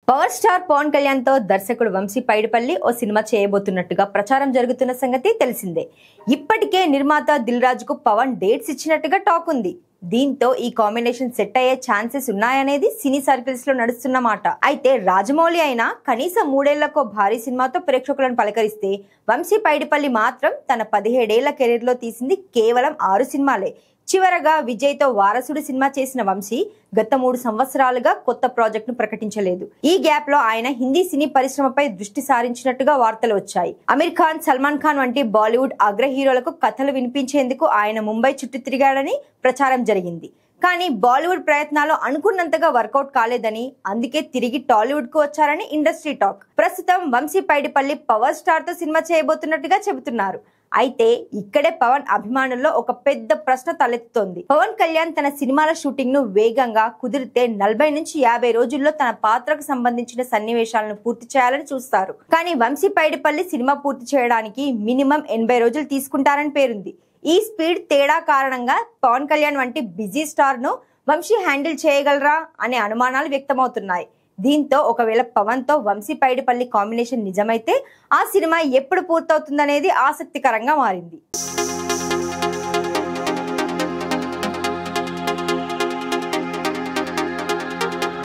Power star Pawan Kalyan తో దర్శకుడు వంశీ పైడిపల్లి ఓ cinema చేయబోతున్నట్టుగా ప్రచారం జరుగుతున్న సంగతి తెలిసిందే. ఇప్పటికే నిర్మాత దిల్ రాజుకు పవన్ డేట్స్ ఇచ్చినట్టుగా టాక్ ఉంది. దీంతో ఈ కాంబినేషన్ సెట్ అయ్యే ఛాన్సెస్ ఉన్నాయనేది సినీ సర్కిల్స్ లో నడుస్తున్న మాట. అయితే రాజమౌళి అయినా కనీసం 3 ఏళ్లకో భారీ సినిమాతో ప్రేక్షకులను పలకరిస్తే, వంశీ పైడిపల్లి మాత్రం తన 17 ఏళ్ల కెరీర్ లో తీసింది కేవలం 6 సినిమాలే. చివరగా విజయ్ తో వారసుడు సినిమా చేసిన వంశీ గత 3 సంవత్సరాలుగా కొత్త ప్రాజెక్ట్ ను ప్రకటించలేదు. ఈ గ్యాప్ లో ఆయన హిందీ సినీ పరిశ్రమపై దృష్టి సారించినట్టుగా వార్తలు వచ్చాయి. అమీర్ ఖాన్, సల్మాన్ ఖాన్ వంటి బాలీవుడ్ అగ్ర హీరోలకు కథలు వినిపించేందుకు ఆయన ముంబై చుట్టూ తిరిగాడని ప్రచారం జరిగింది. కానీ బాలీవుడ్ ప్రయత్నాలు అనుకున్నంతగా వర్కౌట్ కాలేదని, అందుకే తిరిగి టాలీవుడ్ కు వచ్చారని ఇండస్ట్రీ టాక్. ప్రస్తుతం వంశీ పైడిపల్లి పవర్ స్టార్ తో సినిమా చేయబోతున్నట్టుగా చెబుతున్నారు. అయితే ఇక్కడే పవన్ అభిమానుల్లో ఒక పెద్ద ప్రశ్న తలెత్తుతోంది. పవన్ కళ్యాణ్ తన సినిమాల షూటింగ్ ను వేగంగా, కుదిరితే 40 నుంచి 50 రోజుల్లో తన పాత్రకు సంబంధించిన సన్నివేశాలను పూర్తి చేయాలని చూస్తారు. కానీ వంశీ పైడిపల్లి సినిమా పూర్తి చేయడానికి మినిమం 80 రోజులు తీసుకుంటారని పేరుంది. ఈ స్పీడ్ తేడా కారణంగా పవన్ కళ్యాణ్ వంటి బిజీ స్టార్ ను వంశీ హ్యాండిల్ చేయగలరా అనే అనుమానాలు వ్యక్తమవుతున్నాయి. దీంతో ఒకవేళ పవన్ తో వంశీ పైడిపల్లి కాంబినేషన్ నిజమైతే ఆ సినిమా ఎప్పుడు పూర్తవుతుందనేది ఆసక్తికరంగా మారింది.